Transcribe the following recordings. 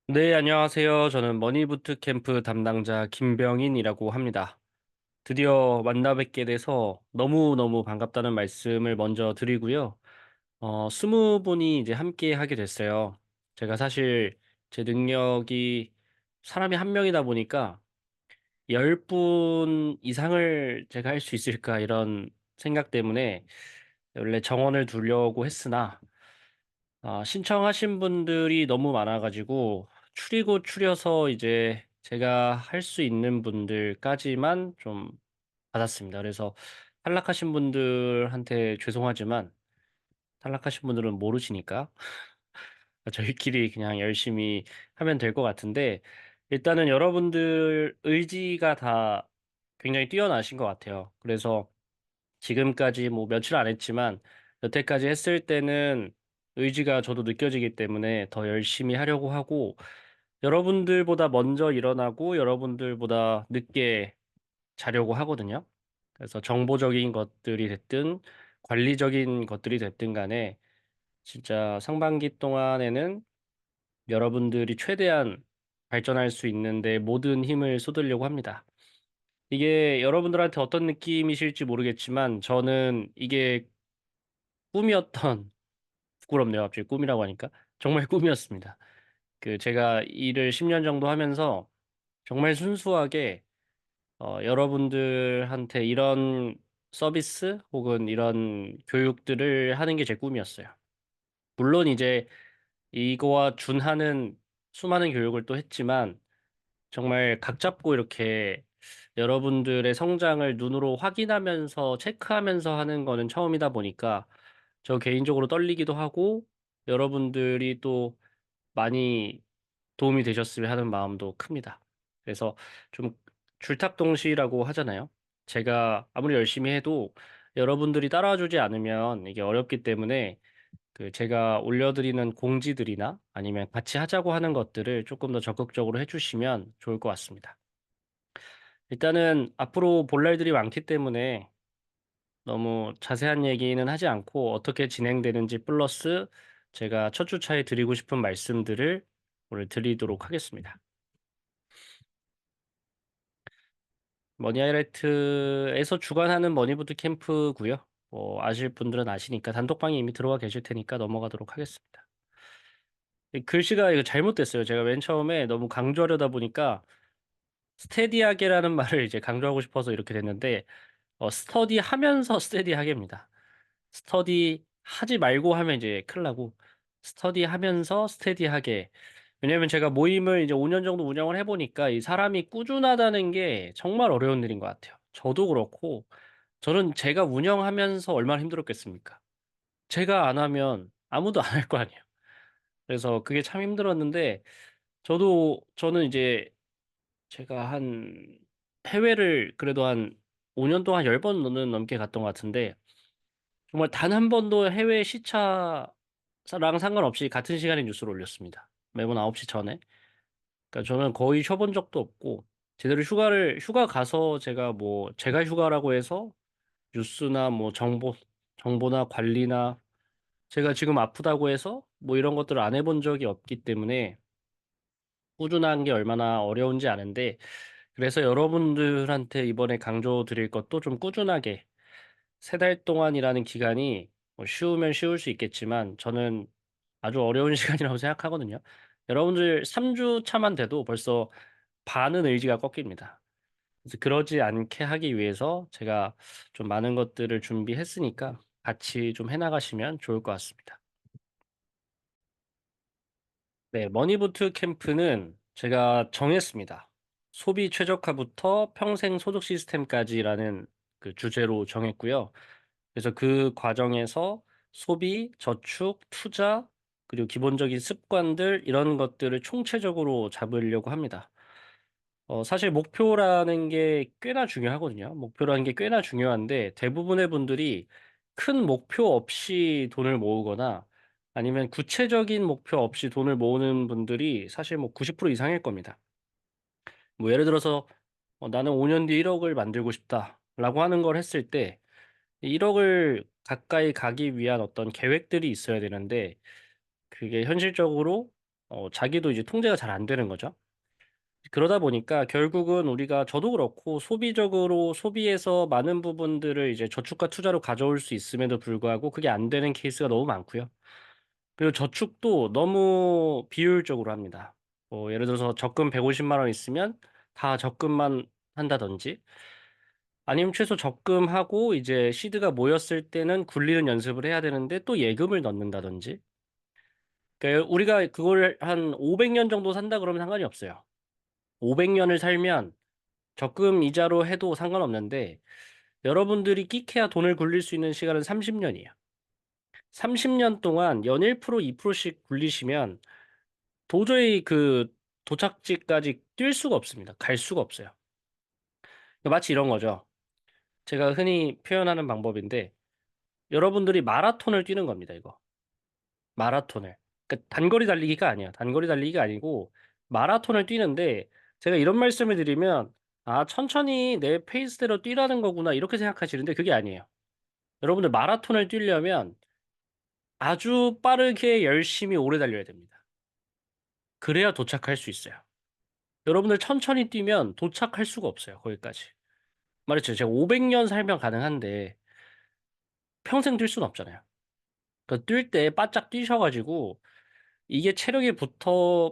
네, 안녕하세요. 저는 머니부트 캠프 담당자 김병인이라고 합니다. 드디어 만나 뵙게 돼서 너무너무 반갑다는 말씀을 먼저 드리고요. 20분이 이제 함께 하게 됐어요. 제가 사실 제 능력이 사람이 한 명이다 보니까 10분 이상을 제가 할 수 있을까 이런 생각 때문에 원래 정원을 두려고 했으나 신청하신 분들이 너무 많아가지고 추려서 이제 제가 할 수 있는 분들까지만 좀 받았습니다. 그래서 탈락하신 분들한테 죄송하지만 탈락하신 분들은 모르시니까 저희끼리 그냥 열심히 하면 될 것 같은데 일단은 여러분들 의지가 다 굉장히 뛰어나신 것 같아요. 그래서 지금까지 뭐 며칠 안 했지만 여태까지 했을 때는 의지가 저도 느껴지기 때문에 더 열심히 하려고 하고 여러분들보다 먼저 일어나고 여러분들보다 늦게 자려고 하거든요. 그래서 정보적인 것들이 됐든 관리적인 것들이 됐든 간에 진짜 상반기 동안에는 여러분들이 최대한 발전할 수 있는데 모든 힘을 쏟으려고 합니다. 이게 여러분들한테 어떤 느낌이실지 모르겠지만 저는 이게 꿈이었던 부끄럽네요. 갑자기 꿈이라고 하니까. 정말 꿈이었습니다. 제가 일을 10년 정도 하면서 정말 순수하게 여러분들한테 이런 서비스 혹은 이런 교육들을 하는 게 제 꿈이었어요. 물론 이제 이거와 준하는 수많은 교육을 또 했지만 정말 각 잡고 이렇게 여러분들의 성장을 눈으로 확인하면서 체크하면서 하는 거는 처음이다 보니까 저 개인적으로 떨리기도 하고 여러분들이 또 많이 도움이 되셨으면 하는 마음도 큽니다. 그래서 좀 줄탁동시라고 하잖아요. 제가 아무리 열심히 해도 여러분들이 따라와 주지 않으면 이게 어렵기 때문에 제가 올려드리는 공지들이나 아니면 같이 하자고 하는 것들을 조금 더 적극적으로 해주시면 좋을 것 같습니다. 일단은 앞으로 볼 날들이 많기 때문에 너무 자세한 얘기는 하지 않고 어떻게 진행되는지 플러스 제가 첫 주차에 드리고 싶은 말씀들을 오늘 드리도록 하겠습니다. 머니하이라이트에서 주관하는 머니부트 캠프고요. 뭐 아실 분들은 아시니까 단톡방에 이미 들어와 계실 테니까 넘어가도록 하겠습니다. 이 글씨가 이거 잘못됐어요. 제가 맨 처음에 너무 강조하려다 보니까 스테디하게라는 말을 이제 강조하고 싶어서 이렇게 됐는데 스터디 하면서 스테디하게입니다. 스터디 하지 말고 하면 이제 큰일 나고 스터디 하면서 스테디하게. 왜냐면 제가 모임을 이제 5년 정도 운영을 해보니까 이 사람이 꾸준하다는 게 정말 어려운 일인 것 같아요. 저도 그렇고 저는 제가 운영하면서 얼마나 힘들었겠습니까? 제가 안 하면 아무도 안 할 거 아니에요. 그래서 그게 참 힘들었는데 저는 이제 제가 한 해외를 그래도 한 5년 동안 10번은 넘게 갔던 것 같은데 정말 단 한 번도 해외 시차랑 상관없이 같은 시간에 뉴스를 올렸습니다. 매번 9시 전에. 그러니까 저는 거의 쉬어본 적도 없고 제대로 휴가 가서 제가 휴가라고 해서 뉴스나 뭐 정보나 관리나 제가 지금 아프다고 해서 뭐 이런 것들을 안 해본 적이 없기 때문에 꾸준한 게 얼마나 어려운지 아는데 그래서 여러분들한테 이번에 강조 드릴 것도 좀 꾸준하게 3달 동안이라는 기간이 뭐 쉬우면 쉬울 수 있겠지만 저는 아주 어려운 시간이라고 생각하거든요. 여러분들 3주 차만 돼도 벌써 반은 의지가 꺾입니다. 그래서 그러지 않게 하기 위해서 제가 좀 많은 것들을 준비했으니까 같이 좀 해나가시면 좋을 것 같습니다. 네, 머니부트 캠프는 제가 정했습니다. 소비 최적화부터 평생 소득 시스템까지라는 그 주제로 정했고요. 그래서 그 과정에서 소비, 저축, 투자, 그리고 기본적인 습관들 이런 것들을 총체적으로 잡으려고 합니다. 사실 목표라는 게 꽤나 중요하거든요. 목표라는 게 꽤나 중요한데 대부분의 분들이 큰 목표 없이 돈을 모으거나 아니면 구체적인 목표 없이 돈을 모으는 분들이 사실 뭐 90% 이상일 겁니다. 뭐 예를 들어서 나는 5년 뒤 1억을 만들고 싶다라고 하는 걸 했을 때 1억을 가까이 가기 위한 어떤 계획들이 있어야 되는데 그게 현실적으로 자기도 이제 통제가 잘 안 되는 거죠. 그러다 보니까 결국은 우리가 저도 그렇고 소비적으로 소비에서 많은 부분들을 이제 저축과 투자로 가져올 수 있음에도 불구하고 그게 안 되는 케이스가 너무 많고요. 그리고 저축도 너무 비효율적으로 합니다. 뭐 예를 들어서 적금 150만 원 있으면 다 적금만 한다든지 아니면 최소 적금하고 이제 시드가 모였을 때는 굴리는 연습을 해야 되는데 또 예금을 넣는다든지. 그러니까 우리가 그걸 한 500년 정도 산다 그러면 상관이 없어요. 500년을 살면 적금 이자로 해도 상관없는데 여러분들이 끼케야 돈을 굴릴 수 있는 시간은 30년이에요. 30년 동안 연 1%, 2%씩 굴리시면 도저히 그 도착지까지 뛸 수가 없습니다. 갈 수가 없어요. 마치 이런 거죠. 제가 흔히 표현하는 방법인데 여러분들이 마라톤을 뛰는 겁니다, 이거. 마라톤을. 그러니까 단거리 달리기가 아니야. 단거리 달리기가 아니고 마라톤을 뛰는데 제가 이런 말씀을 드리면 아, 천천히 내 페이스대로 뛰라는 거구나 이렇게 생각하시는데 그게 아니에요. 여러분들 마라톤을 뛰려면 아주 빠르게 열심히 오래 달려야 됩니다. 그래야 도착할 수 있어요. 여러분들 천천히 뛰면 도착할 수가 없어요. 거기까지. 말했죠. 제가 500년 살면 가능한데 평생 뛸 수는 없잖아요. 그 뛸 때 바짝 뛰셔가지고 이게 체력이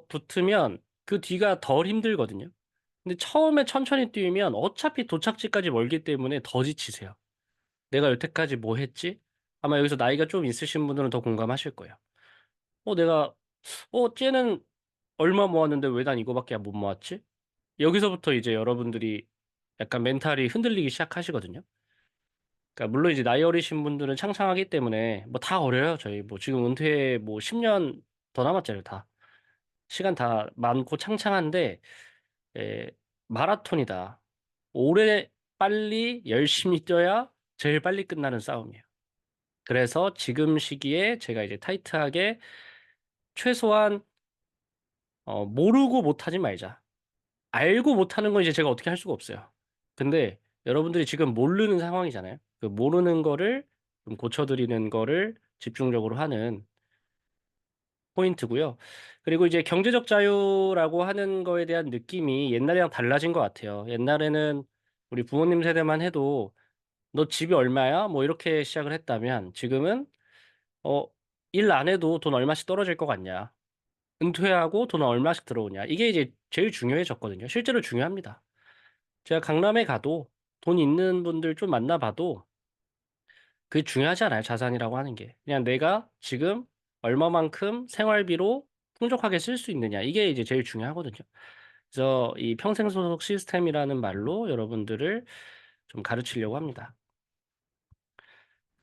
붙으면 그 뒤가 덜 힘들거든요. 근데 처음에 천천히 뛰면 어차피 도착지까지 멀기 때문에 더 지치세요. 내가 여태까지 뭐 했지? 아마 여기서 나이가 좀 있으신 분들은 더 공감하실 거예요. 내가, 쟤는 얼마 모았는데 왜 난 이거밖에 못 모았지? 여기서부터 이제 여러분들이 약간 멘탈이 흔들리기 시작하시거든요. 그러니까 물론 이제 나이 어리신 분들은 창창하기 때문에 뭐 다 어려요. 저희 뭐 지금 은퇴 뭐 10년 더 남았잖아요. 다. 시간 다 많고 창창한데 에, 마라톤이다. 오래 빨리 열심히 뛰어야 제일 빨리 끝나는 싸움이에요. 그래서 지금 시기에 제가 이제 타이트하게 최소한 모르고 못하지 말자. 알고 못하는 건 이제 제가 어떻게 할 수가 없어요. 근데 여러분들이 지금 모르는 상황이잖아요. 그 모르는 거를 좀 고쳐드리는 거를 집중적으로 하는 포인트고요. 그리고 이제 경제적 자유라고 하는 거에 대한 느낌이 옛날이랑 달라진 것 같아요. 옛날에는 우리 부모님 세대만 해도 너 집이 얼마야? 뭐 이렇게 시작을 했다면 지금은 어, 일 안 해도 돈 얼마씩 떨어질 것 같냐? 은퇴하고 돈 얼마씩 들어오냐? 이게 이제 제일 중요해졌거든요. 실제로 중요합니다. 제가 강남에 가도 돈 있는 분들 좀 만나봐도 그게 중요하지 않아요. 자산이라고 하는 게. 그냥 내가 지금 얼마만큼 생활비로 풍족하게 쓸 수 있느냐. 이게 이제 제일 중요하거든요. 그래서 이 평생소속 시스템이라는 말로 여러분들을 좀 가르치려고 합니다.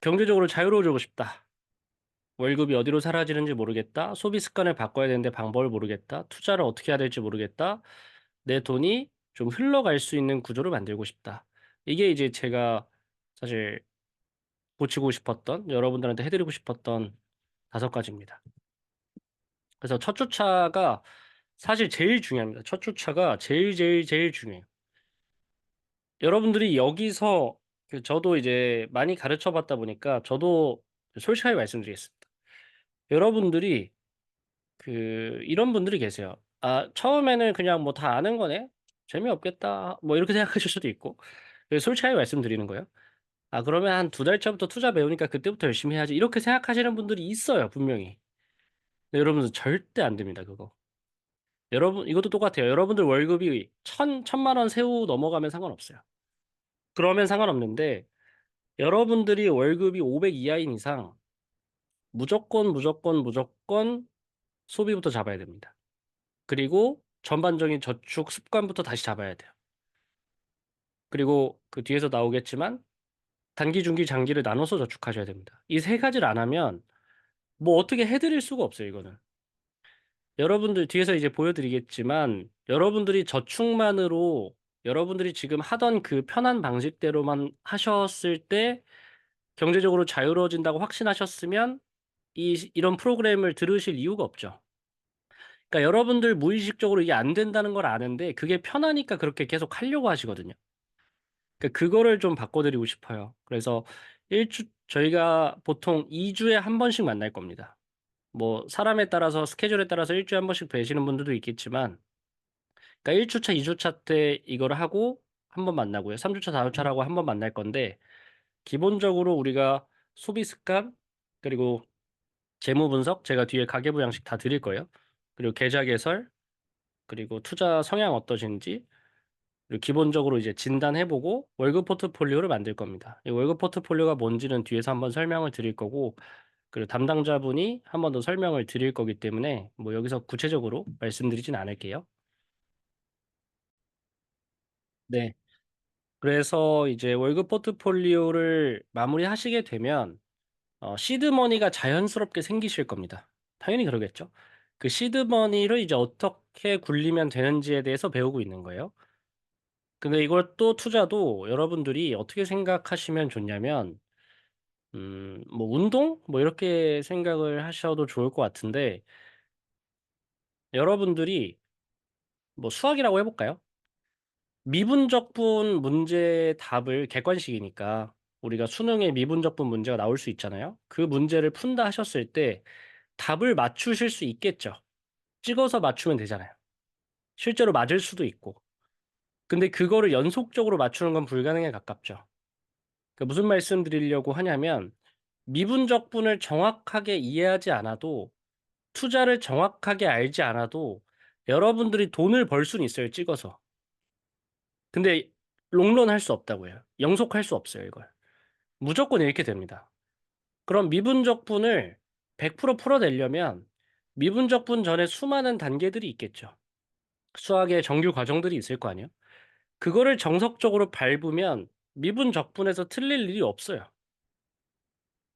경제적으로 자유로워지고 싶다. 월급이 어디로 사라지는지 모르겠다. 소비 습관을 바꿔야 되는데 방법을 모르겠다. 투자를 어떻게 해야 될지 모르겠다. 내 돈이 좀 흘러갈 수 있는 구조를 만들고 싶다. 이게 이제 제가 사실 고치고 싶었던, 여러분들한테 해드리고 싶었던 5가지입니다. 그래서 첫 주차가 사실 제일 중요합니다. 첫 주차가 제일 제일 제일 중요해요. 여러분들이 여기서 저도 이제 많이 가르쳐 봤다 보니까 저도 솔직하게 말씀드리겠습니다. 여러분들이 이런 분들이 계세요. 아, 처음에는 그냥 뭐 다 아는 거네? 재미없겠다. 뭐 이렇게 생각하실 수도 있고. 솔직하게 말씀드리는 거예요. 아, 그러면 한 2달차부터 투자 배우니까 그때부터 열심히 해야지. 이렇게 생각하시는 분들이 있어요, 분명히. 근데 여러분들 절대 안 됩니다, 그거. 여러분, 이것도 똑같아요. 여러분들 월급이 천만 원 세후 넘어가면 상관없어요. 그러면 상관없는데, 여러분들이 월급이 500 이하인 이상, 무조건 소비부터 잡아야 됩니다. 그리고 전반적인 저축 습관부터 다시 잡아야 돼요. 그리고 그 뒤에서 나오겠지만, 단기, 중기, 장기를 나눠서 저축하셔야 됩니다. 이 3가지를 안 하면, 뭐 어떻게 해드릴 수가 없어요, 이거는. 여러분들 뒤에서 이제 보여드리겠지만 여러분들이 저축만으로 여러분들이 지금 하던 그 편한 방식대로만 하셨을 때 경제적으로 자유로워진다고 확신하셨으면 이런 프로그램을 들으실 이유가 없죠. 그러니까 여러분들 무의식적으로 이게 안 된다는 걸 아는데 그게 편하니까 그렇게 계속 하려고 하시거든요. 그러니까 그거를 좀 바꿔드리고 싶어요. 그래서 저희가 보통 2주에 한 번씩 만날 겁니다. 뭐 사람에 따라서 스케줄에 따라서 일주일에 한 번씩 뵈시는 분들도 있겠지만 그러니까 1주차, 2주차 때 이거를 하고 한 번 만나고요. 3주차, 4주차라고 한 번 만날 건데 기본적으로 우리가 소비 습관 그리고 재무 분석 제가 뒤에 가계부 양식 다 드릴 거예요. 그리고 계좌 개설 그리고 투자 성향 어떠신지 그리고 기본적으로 이제 진단해 보고 월급 포트폴리오를 만들 겁니다. 이 월급 포트폴리오가 뭔지는 뒤에서 한번 설명을 드릴 거고 그리고 담당자분이 한 번 더 설명을 드릴 거기 때문에 뭐 여기서 구체적으로 말씀드리진 않을게요. 네. 그래서 이제 월급 포트폴리오를 마무리하시게 되면 시드머니가 자연스럽게 생기실 겁니다. 당연히 그러겠죠. 그 시드머니를 이제 어떻게 굴리면 되는지에 대해서 배우고 있는 거예요. 근데 이것도 투자도 여러분들이 어떻게 생각하시면 좋냐면 뭐 운동? 뭐 이렇게 생각을 하셔도 좋을 것 같은데 여러분들이 뭐 수학이라고 해 볼까요? 미분적분 문제 답을 객관식이니까 우리가 수능에 미분적분 문제가 나올 수 있잖아요. 그 문제를 푼다 하셨을 때 답을 맞추실 수 있겠죠. 찍어서 맞추면 되잖아요. 실제로 맞을 수도 있고. 근데 그거를 연속적으로 맞추는 건 불가능에 가깝죠. 그러니까 무슨 말씀 드리려고 하냐면 미분적분을 정확하게 이해하지 않아도 투자를 정확하게 알지 않아도 여러분들이 돈을 벌 수는 있어요, 찍어서. 근데 롱런 할 수 없다고요. 영속할 수 없어요, 이걸. 무조건 잃게 됩니다. 그럼 미분적분을 100% 풀어내려면 미분적분 전에 수많은 단계들이 있겠죠. 수학의 정규 과정들이 있을 거 아니에요. 그거를 정석적으로 밟으면 미분적분에서 틀릴 일이 없어요.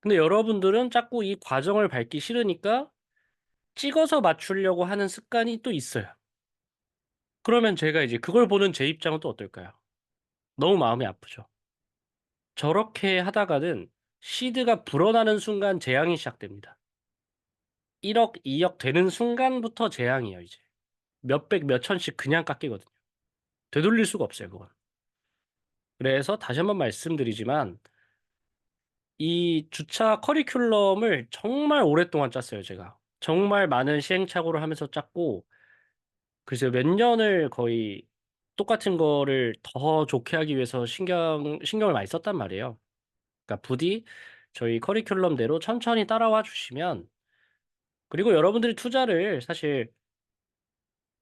근데 여러분들은 자꾸 이 과정을 밟기 싫으니까 찍어서 맞추려고 하는 습관이 또 있어요. 그러면 제가 이제 그걸 보는 제 입장은 또 어떨까요? 너무 마음이 아프죠. 저렇게 하다가는 시드가 불어나는 순간 재앙이 시작됩니다. 1억, 2억 되는 순간부터 재앙이에요, 이제. 몇백, 몇천씩 그냥 깎이거든요. 되돌릴 수가 없어요, 그건. 그래서 다시 한번 말씀드리지만 이 주차 커리큘럼을 정말 오랫동안 짰어요, 제가. 정말 많은 시행착오를 하면서 짰고 글쎄요 몇 년을 거의 똑같은 거를 더 좋게 하기 위해서 신경을 많이 썼단 말이에요. 그러니까 부디 저희 커리큘럼대로 천천히 따라와 주시면 그리고 여러분들이 투자를 사실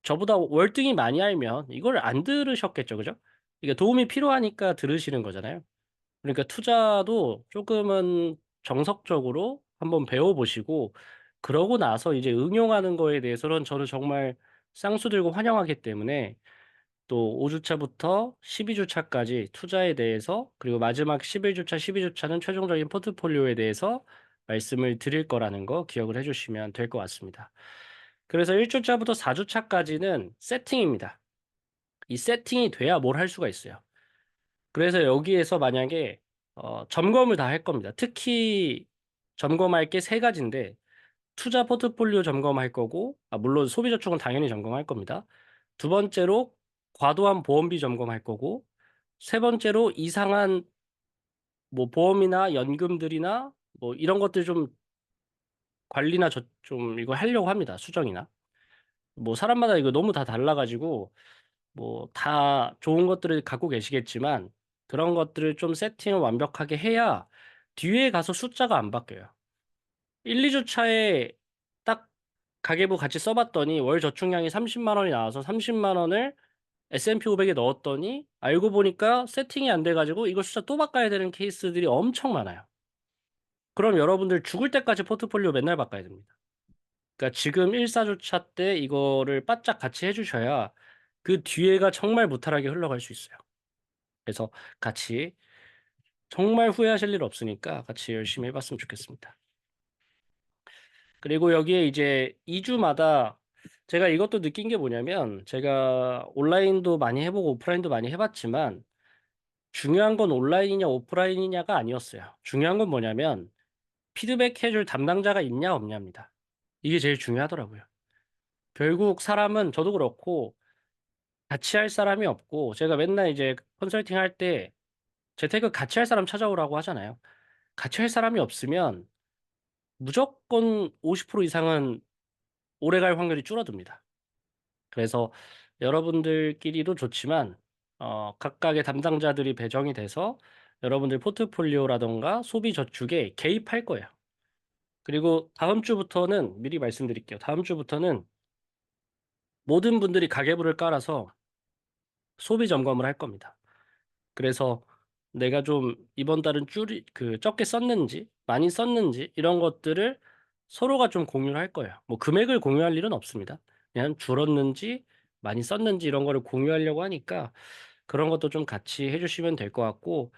저보다 월등히 많이 알면 이걸 안 들으셨겠죠. 그죠? 이게 도움이 필요하니까 들으시는 거잖아요. 그러니까 투자도 조금은 정석적으로 한번 배워 보시고 그러고 나서 이제 응용하는 거에 대해서는 저는 정말 쌍수 들고 환영하기 때문에 또 5 주차부터 12 주차까지 투자에 대해서 그리고 마지막 11 주차, 12 주차는 최종적인 포트폴리오에 대해서 말씀을 드릴 거라는 거 기억을 해 주시면 될 것 같습니다. 그래서 1 주차부터 4 주차까지는 세팅입니다. 이 세팅이 돼야 뭘 할 수가 있어요. 그래서 여기에서 만약에 점검을 다 할 겁니다. 특히 점검할 게 3 가지인데 투자 포트폴리오 점검할 거고 물론 소비 저축은 당연히 점검할 겁니다. 두 번째로 과도한 보험비 점검할 거고 세 번째로 이상한 뭐 보험이나 연금들이나 뭐 이런 것들 좀 관리나 좀 이거 하려고 합니다, 수정이나. 뭐 사람마다 이거 너무 다 달라 가지고 뭐 다 좋은 것들을 갖고 계시겠지만 그런 것들을 좀 세팅을 완벽하게 해야 뒤에 가서 숫자가 안 바뀌어요. 1-2 주차에 딱 가계부 같이 써 봤더니 월 저축량이 300,000 원이 나와서 300,000 원을 S&P 500에 넣었더니 알고 보니까 세팅이 안 돼 가지고 이거 숫자 또 바꿔야 되는 케이스들이 엄청 많아요. 그럼 여러분들 죽을 때까지 포트폴리오 맨날 바꿔야 됩니다. 그러니까 지금 1-4 주차 때 이거를 바짝 같이 해 주셔야 그 뒤에가 정말 무탈하게 흘러갈 수 있어요. 그래서 같이 정말 후회하실 일 없으니까 같이 열심히 해 봤으면 좋겠습니다. 그리고 여기에 이제 2 주마다 제가 이것도 느낀 게 뭐냐면 제가 온라인도 많이 해 보고 오프라인도 많이 해 봤지만 중요한 건 온라인이냐 오프라인이냐가 아니었어요. 중요한 건 뭐냐면 피드백해 줄 담당자가 있냐 없냐입니다. 이게 제일 중요하더라고요. 결국 사람은 저도 그렇고 같이 할 사람이 없고 제가 맨날 이제 컨설팅 할 때 재테크 같이 할 사람 찾아오라고 하잖아요. 같이 할 사람이 없으면 무조건 50% 이상은 오래갈 확률이 줄어듭니다. 그래서 여러분들끼리도 좋지만 각각의 담당자들이 배정이 돼서 여러분들 포트폴리오라던가 소비 저축에 개입할 거예요. 그리고 다음 주부터는 미리 말씀드릴게요. 다음 주부터는 모든 분들이 가계부를 깔아서 소비 점검을 할 겁니다. 그래서 내가 좀 이번 달은 적게 썼는지, 많이 썼는지, 이런 것들을 서로가 좀 공유를 할 거예요. 뭐 금액을 공유할 일은 없습니다. 그냥 줄었는지, 많이 썼는지 이런 거를 공유하려고 하니까 그런 것도 좀 같이 해주시면 될 것 같고,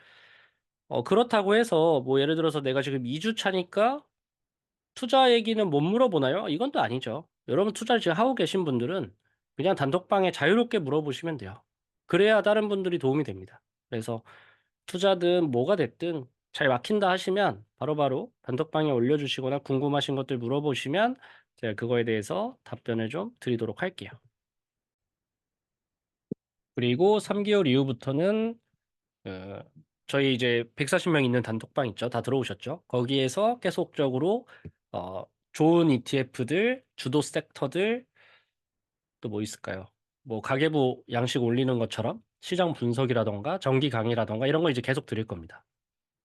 그렇다고 해서 뭐 예를 들어서 내가 지금 2주 차니까 투자 얘기는 못 물어보나요? 이건 또 아니죠. 여러분 투자를 지금 하고 계신 분들은 그냥 단톡방에 자유롭게 물어보시면 돼요. 그래야 다른 분들이 도움이 됩니다. 그래서 투자든 뭐가 됐든 잘 막힌다 하시면 바로바로 단톡방에 올려주시거나 궁금하신 것들 물어보시면 제가 그거에 대해서 답변을 좀 드리도록 할게요. 그리고 3개월 이후부터는 어, 저희 이제 140명 있는 단톡방 있죠. 다 들어오셨죠? 거기에서 계속적으로 어, 좋은 ETF들, 주도 섹터들 또 뭐 있을까요? 뭐 가계부 양식 올리는 것처럼 시장 분석이라던가 정기 강의라던가 이런 걸 이제 계속 드릴 겁니다.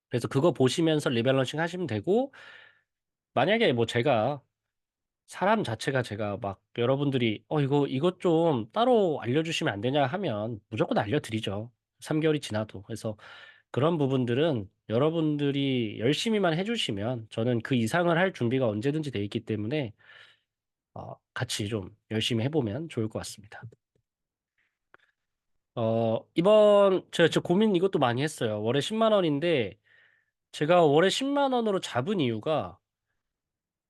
그래서 그거 보시면서 리밸런싱 하시면 되고 만약에 뭐 제가 사람 자체가 제가 막 여러분들이 이것 좀 따로 알려주시면 안 되냐 하면 무조건 알려드리죠. 3개월이 지나도. 그래서 그런 부분들은 여러분들이 열심히만 해주시면 저는 그 이상을 할 준비가 언제든지 돼 있기 때문에 같이 좀 열심히 해보면 좋을 것 같습니다. 이번 제가 고민 이것도 많이 했어요. 월에 10만 원인데 제가 월에 10만 원으로 잡은 이유가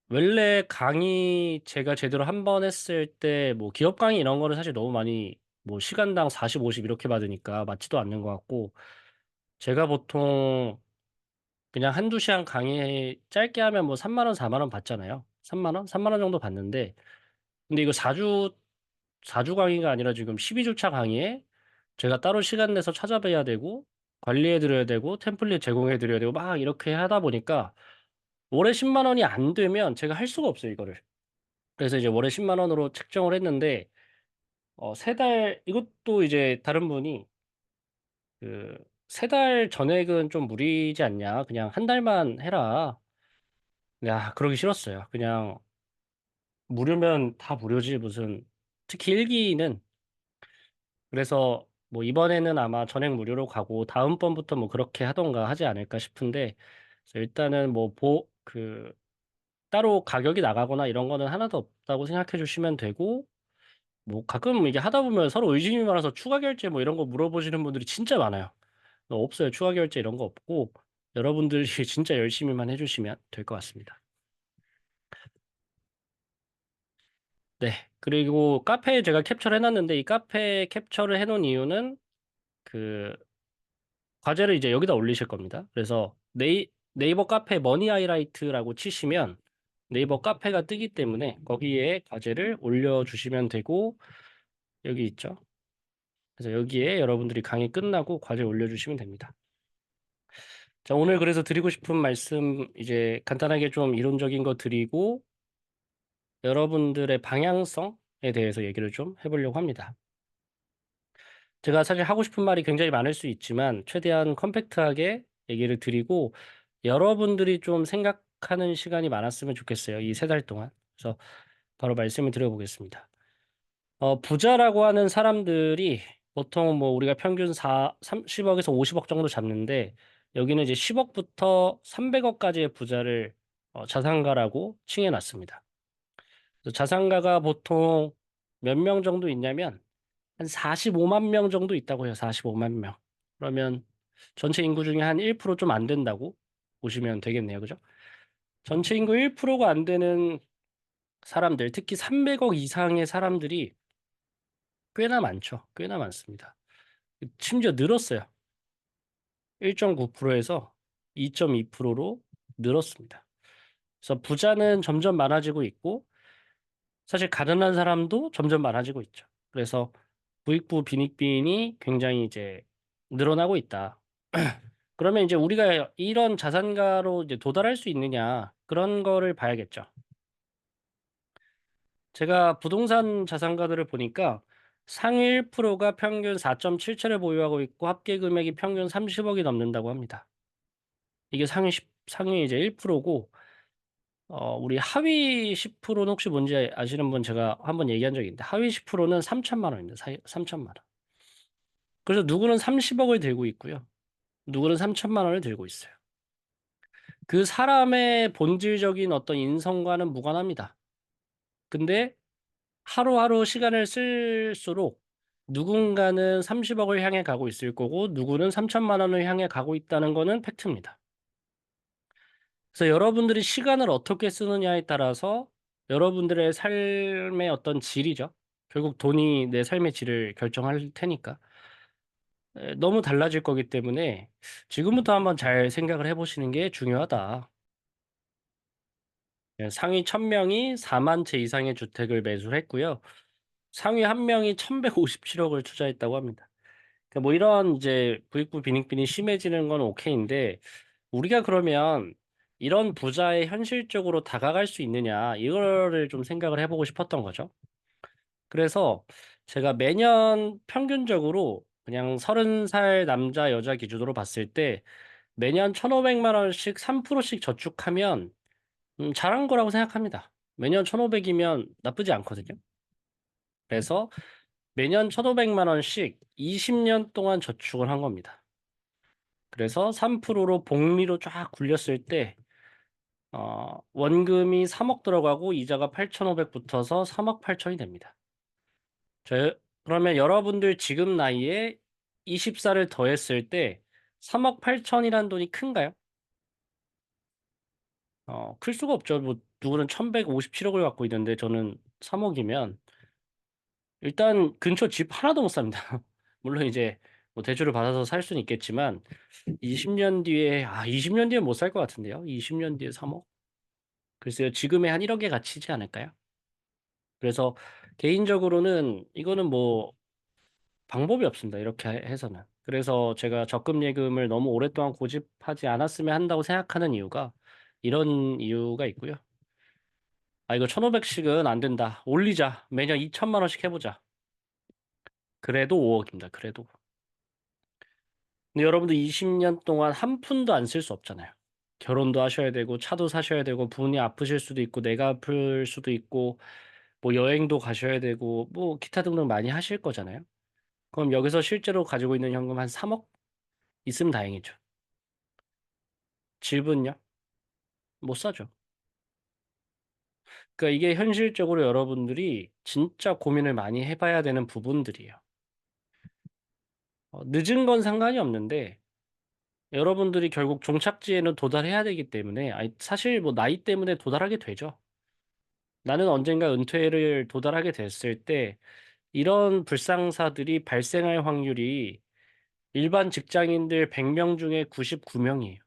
원래 강의 제가 제대로 한 번 했을 때 뭐 기업 강의 이런 거는 사실 너무 많이 뭐 시간당 40, 50 이렇게 받으니까 맞지도 않는 것 같고 제가 보통 그냥 한두 시간 강의 짧게 하면 뭐 3만 원, 4만 원 받잖아요. 3만 원? 3만 원 정도 받는데 근데 이거 4주 강의가 아니라 지금 12주차 강의에 제가 따로 시간 내서 찾아뵈야 되고 관리해 드려야 되고 템플릿 제공해 드려야 되고 막 이렇게 하다 보니까 월에 10만 원이 안 되면 제가 할 수가 없어요, 이거를. 그래서 이제 월에 10만 원으로 책정을 했는데 세 달 이것도 이제 다른 분이 그 세 달 전액은 좀 무리지 않냐. 그냥 한 달만 해라. 야, 그러기 싫었어요. 그냥 무료면 다 무료지 무슨 특히 일기는 그래서 뭐 이번에는 아마 전액 무료로 가고 다음번부터 뭐 그렇게 하던가 하지 않을까 싶은데 그래서 일단은 따로 가격이 나가거나 이런 거는 하나도 없다고 생각해 주시면 되고 뭐 가끔 이게 하다 보면 서로 의심이 많아서 추가 결제 뭐 이런 거 물어보시는 분들이 진짜 많아요. 없어요. 추가 결제 이런 거 없고 여러분들이 진짜 열심히만 해주시면 될 것 같습니다. 네. 그리고 카페에 제가 캡처를 해놨는데 이 카페에 캡처를 해놓은 이유는 그 과제를 이제 여기다 올리실 겁니다. 그래서 네이버 카페 머니 하이라이트라고 치시면 네이버 카페가 뜨기 때문에 거기에 과제를 올려주시면 되고 여기 있죠. 그래서 여기에 여러분들이 강의 끝나고 과제 올려주시면 됩니다. 자, 오늘 그래서 드리고 싶은 말씀 이제 간단하게 좀 이론적인 거 드리고 여러분들의 방향성에 대해서 얘기를 좀 해보려고 합니다. 제가 사실 하고 싶은 말이 굉장히 많을 수 있지만 최대한 컴팩트하게 얘기를 드리고 여러분들이 좀 생각하는 시간이 많았으면 좋겠어요. 이 세 달 동안. 그래서 바로 말씀을 드려보겠습니다. 부자라고 하는 사람들이 보통 뭐 우리가 평균 30억에서 50억 정도 잡는데 여기는 이제 10억부터 300억까지의 부자를 자산가라고 칭해놨습니다. 그래서 자산가가 보통 몇 명 정도 있냐면 한 45만 명 정도 있다고 해요. 45만 명. 그러면 전체 인구 중에 한 1% 좀 안 된다고 보시면 되겠네요. 그죠? 전체 인구 1%가 안 되는 사람들, 특히 300억 이상의 사람들이 꽤나 많죠. 꽤나 많습니다. 심지어 늘었어요. 1.9%에서 2.2%로 늘었습니다. 그래서 부자는 점점 많아지고 있고 사실 가난한 사람도 점점 많아지고 있죠. 그래서 부익부 빈익빈이 굉장히 이제 늘어나고 있다. 그러면 이제 우리가 이런 자산가로 이제 도달할 수 있느냐 그런 거를 봐야겠죠. 제가 부동산 자산가들을 보니까 상위 1%가 평균 4.7채를 보유하고 있고 합계 금액이 평균 30억이 넘는다고 합니다. 이게 상위 이제 1%고 우리 하위 10%는 혹시 뭔지 아시는 분 제가 한번 얘기한 적이 있는데 하위 10%는 3천만 원입니다. 3천만 원. 그래서 누구는 30억을 들고 있고요. 누구는 3천만 원을 들고 있어요. 그 사람의 본질적인 어떤 인성과는 무관합니다. 근데 하루하루 시간을 쓸수록 누군가는 30억을 향해 가고 있을 거고 누구는 3천만 원을 향해 가고 있다는 거는 팩트입니다. 그래서 여러분들이 시간을 어떻게 쓰느냐에 따라서 여러분들의 삶의 어떤 질이죠. 결국 돈이 내 삶의 질을 결정할 테니까. 너무 달라질 거기 때문에 지금부터 한번 잘 생각을 해 보시는 게 중요하다. 상위 1000명이 4만 채 이상의 주택을 매수를 했고요. 상위 1명이 1157억을 투자했다고 합니다. 그러니까 뭐 이런 이제 부익부 빈익빈이 심해지는 건 오케이인데 우리가 그러면 이런 부자에 현실적으로 다가갈 수 있느냐 이거를 좀 생각을 해 보고 싶었던 거죠. 그래서 제가 매년 평균적으로 그냥 30살 남자 여자 기준으로 봤을 때 매년 1,500만 원씩 3%씩 저축하면 잘한 거라고 생각합니다. 매년 1,500이면 나쁘지 않거든요. 그래서 매년 1,500만 원씩 20년 동안 저축을 한 겁니다. 그래서 3%로 복리로 쫙 굴렸을 때 원금이 3억 들어가고 이자가 8,500 붙어서 3억 8천이 됩니다. 그러면 여러분들 지금 나이에 20살을 더했을 때 3억 8천이란 돈이 큰가요? 클 수가 없죠. 뭐 누구는 1,157억을 갖고 있는데 저는 3억이면 일단 근처 집 하나도 못 삽니다. 물론 이제 뭐 대출을 받아서 살 수는 있겠지만 20년 뒤에 20년 뒤에 못 살 것 같은데요. 20년 뒤에 3억? 글쎄요. 지금의 한 1억에 갇히지 않을까요? 그래서 개인적으로는 이거는 뭐 방법이 없습니다. 이렇게 해서는. 그래서 제가 적금 예금을 너무 오랫동안 고집하지 않았으면 한다고 생각하는 이유가 이런 이유가 있고요. 이거 1,500씩은 안 된다. 올리자. 매년 2천만 원씩 해보자. 그래도 5억입니다. 그래도. 근데 여러분들 20년 동안 한 푼도 안 쓸 수 없잖아요. 결혼도 하셔야 되고 차도 사셔야 되고 부모님 아프실 수도 있고 내가 아플 수도 있고 뭐 여행도 가셔야 되고 뭐 기타 등등 많이 하실 거잖아요. 그럼 여기서 실제로 가지고 있는 현금 한 3억 있으면 다행이죠. 집은요? 못 사죠. 그러니까 이게 현실적으로 여러분들이 진짜 고민을 많이 해봐야 되는 부분들이에요. 늦은 건 상관이 없는데 여러분들이 결국 종착지에는 도달해야 되기 때문에 사실 뭐 나이 때문에 도달하게 되죠. 나는 언젠가 은퇴를 도달하게 됐을 때 이런 불상사들이 발생할 확률이 일반 직장인들 100명 중에 99명이에요.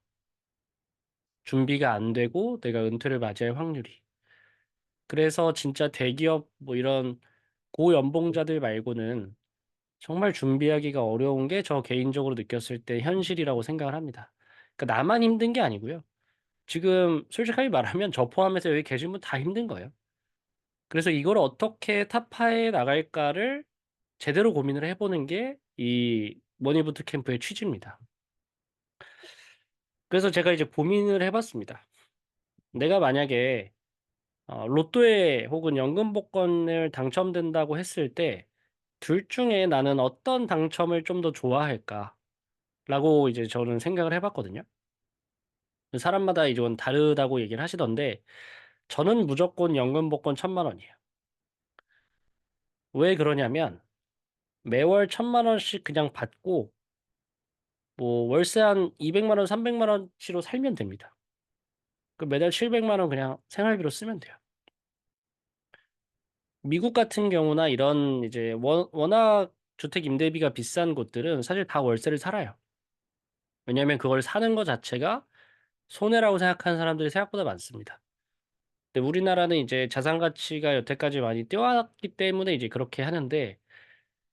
준비가 안 되고 내가 은퇴를 맞이할 확률이. 그래서 진짜 대기업 뭐 이런 고연봉자들 말고는 정말 준비하기가 어려운 게 저 개인적으로 느꼈을 때 현실이라고 생각을 합니다. 그러니까 나만 힘든 게 아니고요. 지금 솔직하게 말하면 저 포함해서 여기 계신 분 다 힘든 거예요. 그래서 이걸 어떻게 타파해 나갈까를 제대로 고민을 해보는 게 이 머니부트 캠프의 취지입니다. 그래서 제가 이제 고민을 해봤습니다. 내가 만약에 로또에 혹은 연금 복권을 당첨된다고 했을 때 둘 중에 나는 어떤 당첨을 좀 더 좋아할까라고 이제 저는 생각을 해봤거든요. 사람마다 이건 다르다고 얘기를 하시던데 저는 무조건 연금 복권 1,000만 원이에요. 왜 그러냐면 매월 1,000만 원씩 그냥 받고 뭐 월세 한 200만 원, 300만 원치로 살면 됩니다. 그 매달 700만 원 그냥 생활비로 쓰면 돼요. 미국 같은 경우나 이런 이제 워낙 주택 임대비가 비싼 곳들은 사실 다 월세를 살아요. 왜냐하면 그걸 사는 것 자체가 손해라고 생각하는 사람들이 생각보다 많습니다. 근데 우리나라는 이제 자산 가치가 여태까지 많이 뛰어왔기 때문에 이제 그렇게 하는데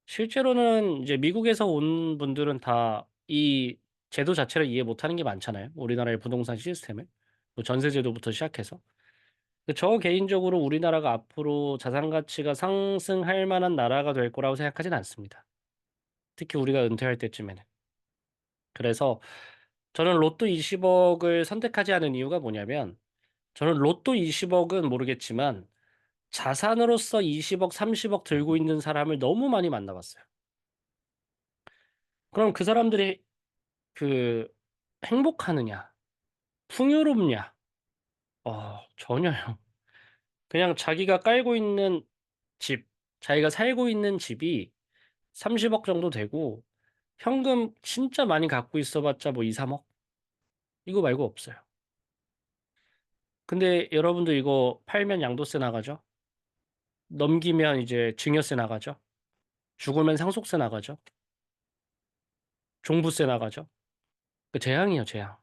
실제로는 이제 미국에서 온 분들은 다 이 제도 자체를 이해 못하는 게 많잖아요. 우리나라의 부동산 시스템을. 뭐 전세제도부터 시작해서. 저 개인적으로 우리나라가 앞으로 자산 가치가 상승할 만한 나라가 될 거라고 생각하진 않습니다. 특히 우리가 은퇴할 때쯤에는. 그래서 저는 로또 20억을 선택하지 않은 이유가 뭐냐면 저는 로또 20억은 모르겠지만 자산으로서 20억, 30억 들고 있는 사람을 너무 많이 만나봤어요. 그럼 그 사람들이 그 행복하느냐, 풍요롭냐? 전혀요. 그냥 자기가 깔고 있는 집, 자기가 살고 있는 집이 30억 정도 되고 현금 진짜 많이 갖고 있어봤자 뭐 2, 3억? 이거 말고 없어요. 근데 여러분들 이거 팔면 양도세 나가죠? 넘기면 이제 증여세 나가죠? 죽으면 상속세 나가죠? 종부세 나가죠? 그 재앙이에요, 재앙.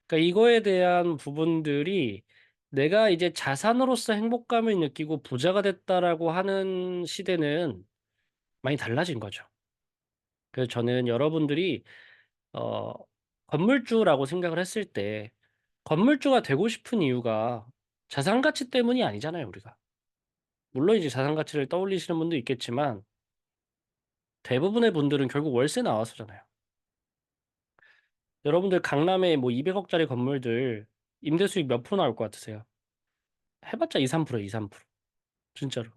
그러니까 이거에 대한 부분들이 내가 이제 자산으로서 행복감을 느끼고 부자가 됐다라고 하는 시대는 많이 달라진 거죠. 그래서 저는 여러분들이 어, 건물주라고 생각을 했을 때 건물주가 되고 싶은 이유가 자산 가치 때문이 아니잖아요, 우리가. 물론 이제 자산 가치를 떠올리시는 분도 있겠지만 대부분의 분들은 결국 월세 나와서잖아요. 여러분들 강남에 뭐 200억짜리 건물들 임대 수익 몇 프로 나올 것 같으세요? 해봤자 2, 3%, 2, 3%. 진짜로.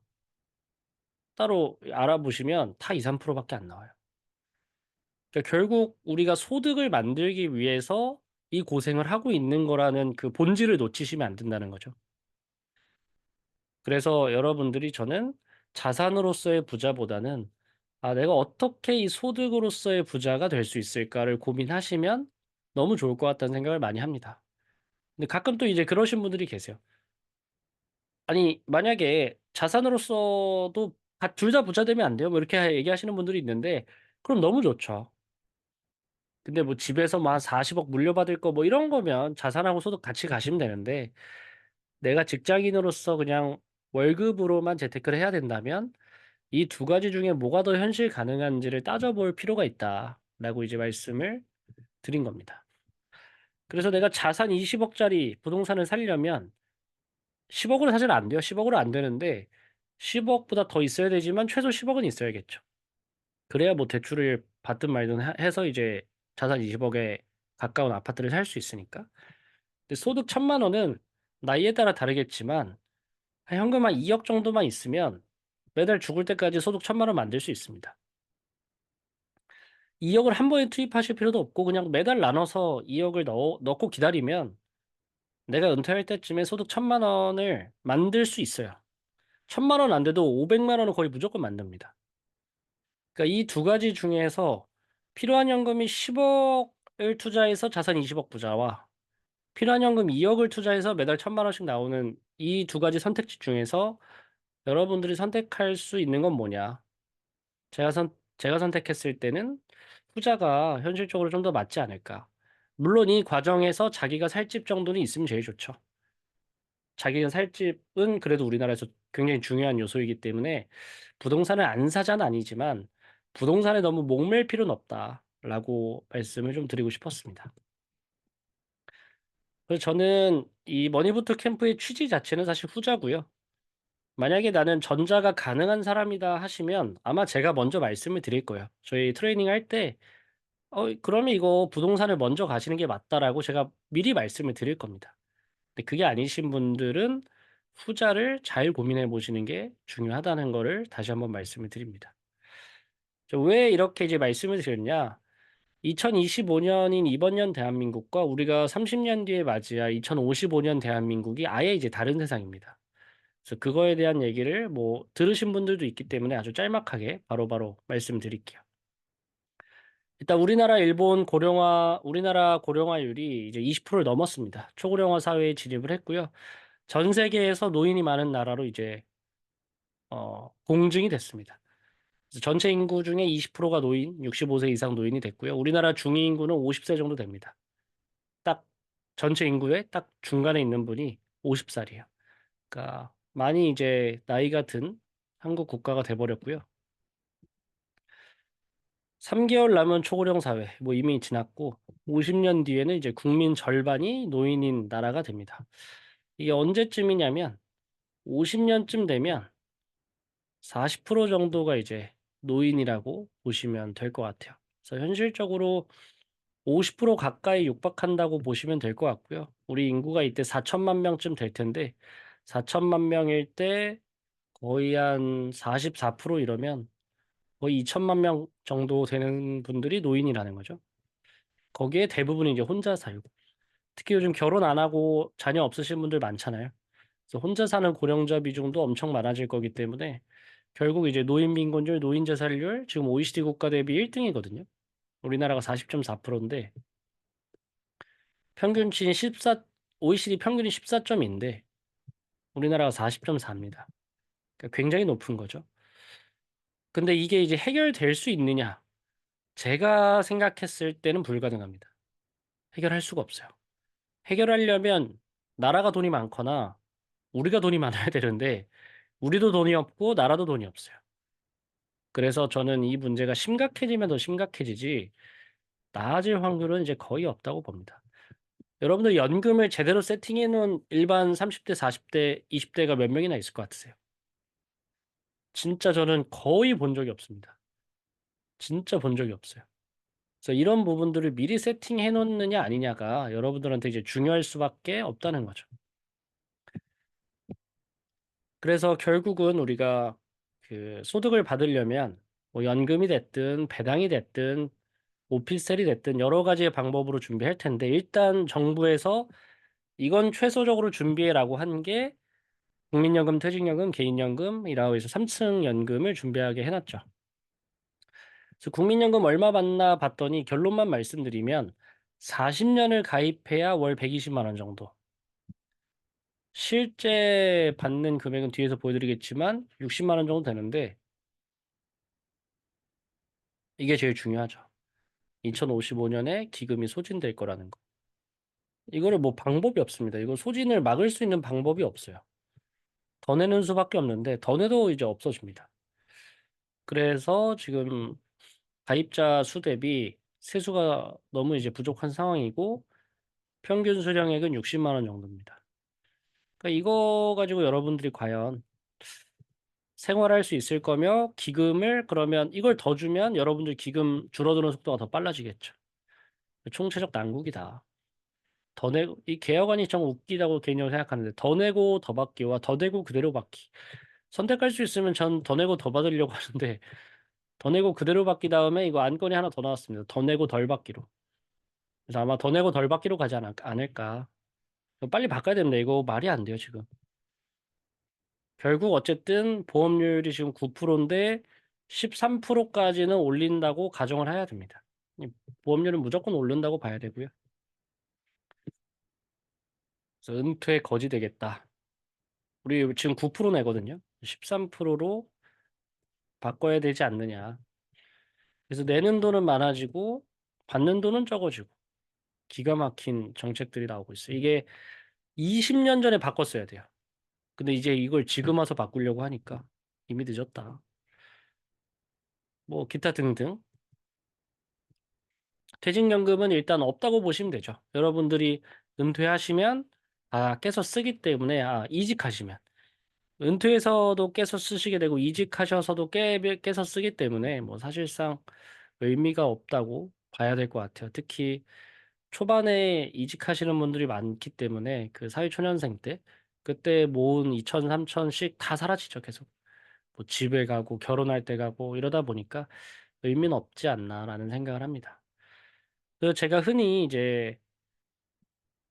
따로 알아보시면 다 2, 3%밖에 안 나와요. 그러니까 결국 우리가 소득을 만들기 위해서 이 고생을 하고 있는 거라는 그 본질을 놓치시면 안 된다는 거죠. 그래서 여러분들이 저는 자산으로서의 부자보다는 내가 어떻게 이 소득으로서의 부자가 될 수 있을까를 고민하시면 너무 좋을 것 같다는 생각을 많이 합니다. 근데 가끔 또 이제 그러신 분들이 계세요. 아니, 만약에 자산으로서도 둘 다 부자 되면 안 돼요? 뭐 이렇게 얘기하시는 분들이 있는데, 그럼 너무 좋죠. 근데 뭐 집에서 뭐 한 40억 물려받을 거 뭐 이런 거면 자산하고 소득 같이 가시면 되는데, 내가 직장인으로서 그냥 월급으로만 재테크를 해야 된다면, 이 두 가지 중에 뭐가 더 현실 가능한지를 따져볼 필요가 있다라고 이제 말씀을 드린 겁니다. 그래서 내가 자산 20억짜리 부동산을 살려면 10억으로 사실 안 돼요. 10억으로 안 되는데 10억보다 더 있어야 되지만 최소 10억은 있어야겠죠. 그래야 뭐 대출을 받든 말든 해서 이제 자산 20억에 가까운 아파트를 살 수 있으니까. 근데 소득 1,000만 원은 나이에 따라 다르겠지만 현금 한 2억 정도만 있으면 매달 죽을 때까지 소득 1,000만 원 만들 수 있습니다. 2억을 한 번에 투입하실 필요도 없고 그냥 매달 나눠서 2억을 넣고 기다리면 내가 은퇴할 때쯤에 소득 1,000만 원을 만들 수 있어요. 1,000만 원 안 돼도 500만 원은 거의 무조건 만듭니다. 그러니까 이 두 가지 중에서 필요한 현금이 10억을 투자해서 자산 20억 부자와 필요한 현금 2억을 투자해서 매달 1,000만 원씩 나오는 이 두 가지 선택지 중에서 여러분들이 선택할 수 있는 건 뭐냐? 제가 선택했을 때는 후자가 현실적으로 좀 더 맞지 않을까. 물론 이 과정에서 자기가 살 집 정도는 있으면 제일 좋죠. 자기가 살 집은 그래도 우리나라에서 굉장히 중요한 요소이기 때문에 부동산을 안 사자는 아니지만 부동산에 너무 목맬 필요는 없다라고 말씀을 좀 드리고 싶었습니다. 그래서 저는 이 머니부터 캠프의 취지 자체는 사실 후자고요. 만약에 나는 전자가 가능한 사람이다 하시면 아마 제가 먼저 말씀을 드릴 거예요. 저희 트레이닝 할 때, 그러면 이거 부동산을 먼저 가시는 게 맞다라고 제가 미리 말씀을 드릴 겁니다. 근데 그게 아니신 분들은 후자를 잘 고민해 보시는 게 중요하다는 거를 다시 한번 말씀을 드립니다. 왜 이렇게 이제 말씀을 드렸냐? 2025년인 이번 년 대한민국과 우리가 30년 뒤에 맞이할 2055년 대한민국이 아예 이제 다른 세상입니다. 그래서 그거에 대한 얘기를 뭐 들으신 분들도 있기 때문에 아주 짤막하게 바로바로 말씀드릴게요. 일단 우리나라 고령화율이 이제 20%를 넘었습니다. 초고령화 사회에 진입을 했고요. 전 세계에서 노인이 많은 나라로 이제 공증이 됐습니다. 그래서 전체 인구 중에 20%가 노인, 65세 이상 노인이 됐고요. 우리나라 중위 인구는 50세 정도 됩니다. 딱 전체 인구의 딱 중간에 있는 분이 50살이에요. 그러니까 많이 이제 나이가 든 한국 국가가 돼버렸고요. 3개월 남은 초고령 사회, 뭐 이미 지났고, 50년 뒤에는 이제 국민 절반이 노인인 나라가 됩니다. 이게 언제쯤이냐면, 50년쯤 되면 40% 정도가 이제 노인이라고 보시면 될 것 같아요. 그래서 현실적으로 50% 가까이 육박한다고 보시면 될 것 같고요. 우리 인구가 이때 4천만 명쯤 될 텐데, 4천만 명일 때 거의 한 44% 이러면 거의 2천만 명 정도 되는 분들이 노인이라는 거죠. 거기에 대부분이 이제 혼자 살고, 특히 요즘 결혼 안 하고 자녀 없으신 분들 많잖아요. 그래서 혼자 사는 고령자 비중도 엄청 많아질 거기 때문에 결국 이제 노인 빈곤율, 노인 자살률 지금 OECD 국가 대비 1등이거든요. 우리나라가 40.4%인데 평균치는 14, OECD 평균이 14점인데 우리나라가 40.4입니다. 그러니까 굉장히 높은 거죠. 근데 이게 이제 해결될 수 있느냐? 제가 생각했을 때는 불가능합니다. 해결할 수가 없어요. 해결하려면 나라가 돈이 많거나 우리가 돈이 많아야 되는데 우리도 돈이 없고 나라도 돈이 없어요. 그래서 저는 이 문제가 심각해지면 더 심각해지지 나아질 확률은 이제 거의 없다고 봅니다. 여러분들 연금을 제대로 세팅해 놓은 일반 30대, 40대, 20대가 몇 명이나 있을 것 같으세요? 진짜 저는 거의 본 적이 없습니다. 진짜 본 적이 없어요. 그래서 이런 부분들을 미리 세팅해 놓느냐 아니냐가 여러분들한테 이제 중요할 수밖에 없다는 거죠. 그래서 결국은 우리가 그 소득을 받으려면 뭐 연금이 됐든 배당이 됐든 오피스텔이 됐든 여러 가지의 방법으로 준비할 텐데 일단 정부에서 이건 최소적으로 준비해라고 한 게 국민연금, 퇴직연금, 개인연금이라고 해서 3층 연금을 준비하게 해놨죠. 그래서 국민연금 얼마 받나 봤더니 결론만 말씀드리면 40년을 가입해야 월 120만 원 정도. 실제 받는 금액은 뒤에서 보여드리겠지만 60만 원 정도 되는데 이게 제일 중요하죠. 2055년에 기금이 소진될 거라는 거. 이거를 뭐 방법이 없습니다. 이거 소진을 막을 수 있는 방법이 없어요. 더 내는 수밖에 없는데 더 내도 이제 없어집니다. 그래서 지금 가입자 수 대비 세수가 너무 이제 부족한 상황이고 평균 수령액은 60만 원 정도입니다. 그러니까 이거 가지고 여러분들이 과연 생활할 수 있을 거며 기금을 그러면 이걸 더 주면 여러분들 기금 줄어드는 속도가 더 빨라지겠죠. 총체적 난국이다. 더 내고 이 개혁안이 좀 웃기다고 개인적으로 생각하는데 더 내고 더 받기와 더 내고 그대로 받기 선택할 수 있으면 전 더 내고 더 받으려고 하는데 더 내고 그대로 받기 다음에 이거 안건이 하나 더 나왔습니다. 더 내고 덜 받기로. 그래서 아마 더 내고 덜 받기로 가지 않을까. 빨리 바꿔야 됩니다. 이거 말이 안 돼요, 지금. 결국 어쨌든 보험료율이 지금 9%인데 13%까지는 올린다고 가정을 해야 됩니다. 보험료는 무조건 오른다고 봐야 되고요. 그래서 은퇴 거지 되겠다. 우리 지금 9% 내거든요. 13%로 바꿔야 되지 않느냐. 그래서 내는 돈은 많아지고 받는 돈은 적어지고 기가 막힌 정책들이 나오고 있어요. 이게 20년 전에 바꿨어야 돼요. 근데 이제 이걸 지금 와서 바꾸려고 하니까 이미 늦었다. 뭐 기타 등등. 퇴직연금은 일단 없다고 보시면 되죠. 여러분들이 은퇴하시면 깨서 쓰기 때문에 이직하시면 은퇴해서도 깨서 쓰시게 되고 이직하셔서도 깨서 쓰기 때문에 뭐 사실상 의미가 없다고 봐야 될 것 같아요. 특히 초반에 이직하시는 분들이 많기 때문에 그 사회초년생 때 그때 모은 2천, 3천씩 다 사라지죠, 계속. 뭐 집에 가고 결혼할 때 가고 이러다 보니까 의미는 없지 않나라는 생각을 합니다. 그래서 제가 흔히 이제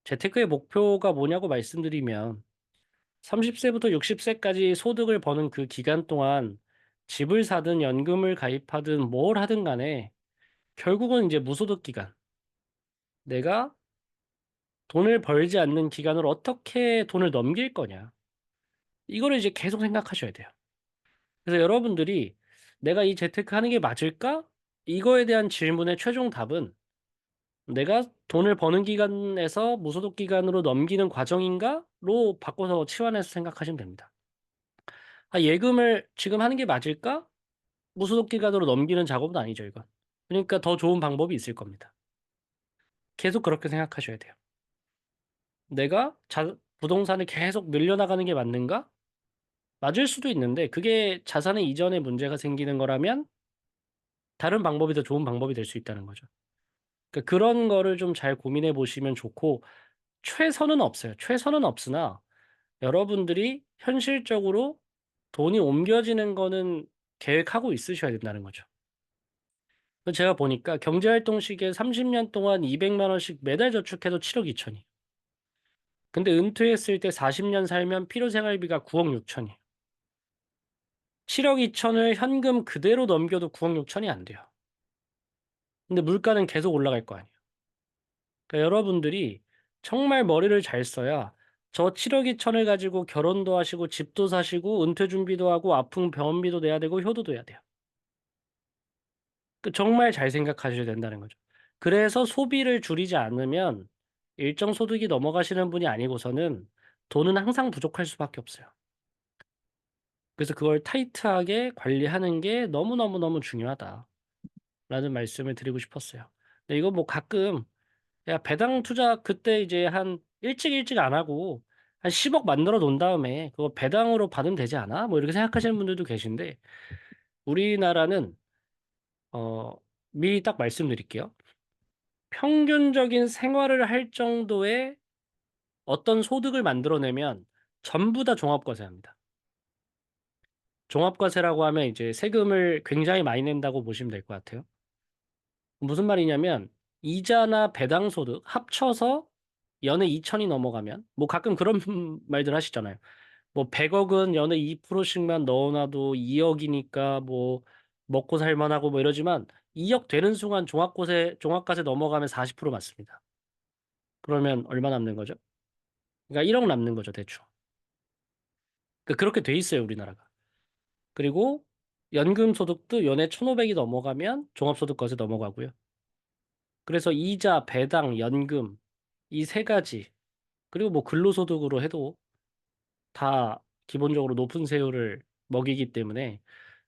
재테크의 목표가 뭐냐고 말씀드리면 30세부터 60세까지 소득을 버는 그 기간 동안 집을 사든 연금을 가입하든 뭘 하든 간에 결국은 이제 무소득 기간. 내가 돈을 벌지 않는 기간을 어떻게 돈을 넘길 거냐. 이거를 이제 계속 생각하셔야 돼요. 그래서 여러분들이 내가 이 재테크 하는 게 맞을까? 이거에 대한 질문의 최종 답은 내가 돈을 버는 기간에서 무소득 기간으로 넘기는 과정인가?로 바꿔서 치환해서 생각하시면 됩니다. 예금을 지금 하는 게 맞을까? 무소득 기간으로 넘기는 작업은 아니죠, 이건. 그러니까 더 좋은 방법이 있을 겁니다. 계속 그렇게 생각하셔야 돼요. 내가 부동산을 계속 늘려나가는 게 맞는가? 맞을 수도 있는데 그게 자산의 이전에 문제가 생기는 거라면 다른 방법이 더 좋은 방법이 될 수 있다는 거죠. 그러니까 그런 거를 좀 잘 고민해 보시면 좋고 최선은 없어요. 최선은 없으나 여러분들이 현실적으로 돈이 옮겨지는 거는 계획하고 있으셔야 된다는 거죠. 제가 보니까 경제활동 시기에 30년 동안 200만 원씩 매달 저축해도 7억 2천이. 근데 은퇴했을 때 40년 살면 필요생활비가 9억 6천이. 7억 2천을 현금 그대로 넘겨도 9억 6천이 안 돼요. 근데 물가는 계속 올라갈 거 아니에요. 그러니까 여러분들이 정말 머리를 잘 써야 저 7억 2천을 가지고 결혼도 하시고 집도 사시고 은퇴 준비도 하고 아픈 병원비도 내야 되고 효도도 해야 돼요. 정말 잘 생각하셔야 된다는 거죠. 그래서 소비를 줄이지 않으면 일정 소득이 넘어가시는 분이 아니고서는 돈은 항상 부족할 수밖에 없어요. 그래서 그걸 타이트하게 관리하는 게 너무너무너무 중요하다라는 말씀을 드리고 싶었어요. 근데 이거 뭐 가끔 야 배당 투자 그때 이제 한 일찍 안 하고 한 10억 만들어 놓은 다음에 그거 배당으로 받으면 되지 않아? 뭐 이렇게 생각하시는 분들도 계신데 우리나라는 어 미리 딱 말씀드릴게요. 평균적인 생활을 할 정도의 어떤 소득을 만들어내면 전부 다 종합과세합니다. 종합과세라고 하면 이제 세금을 굉장히 많이 낸다고 보시면 될 것 같아요. 무슨 말이냐면 이자나 배당소득 합쳐서 연에 2천이 넘어가면 뭐 가끔 그런 말들 하시잖아요. 뭐 100억은 연에 2%씩만 넣어놔도 2억이니까 뭐 먹고 살만하고 뭐 이러지만 2억 되는 순간 종합과세 넘어가면 40% 맞습니다. 그러면 얼마 남는 거죠? 그러니까 1억 남는 거죠, 대충. 그러니까 그렇게 돼 있어요, 우리나라가. 그리고 연금 소득도 연에 1,500이 넘어가면 종합소득과세 넘어가고요. 그래서 이자, 배당, 연금 이 세 가지 그리고 뭐 근로소득으로 해도 다 기본적으로 높은 세율을 먹이기 때문에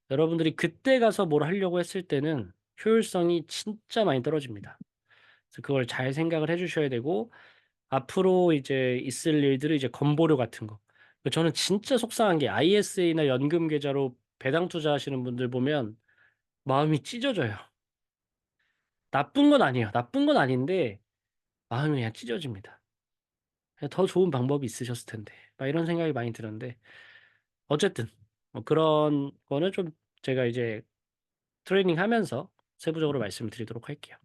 여러분들이 그때 가서 뭘 하려고 했을 때는 효율성이 진짜 많이 떨어집니다. 그래서 그걸 잘 생각을 해 주셔야 되고 앞으로 이제 있을 일들이 이제 건보료 같은 거. 저는 진짜 속상한 게 ISA나 연금 계좌로 배당 투자하시는 분들 보면 마음이 찢어져요. 나쁜 건 아니에요. 나쁜 건 아닌데 마음이 그냥 찢어집니다. 그냥 더 좋은 방법이 있으셨을 텐데. 막 이런 생각이 많이 드는데 어쨌든 뭐 그런 거는 좀 제가 이제 트레이닝 하면서 세부적으로 말씀을 드리도록 할게요.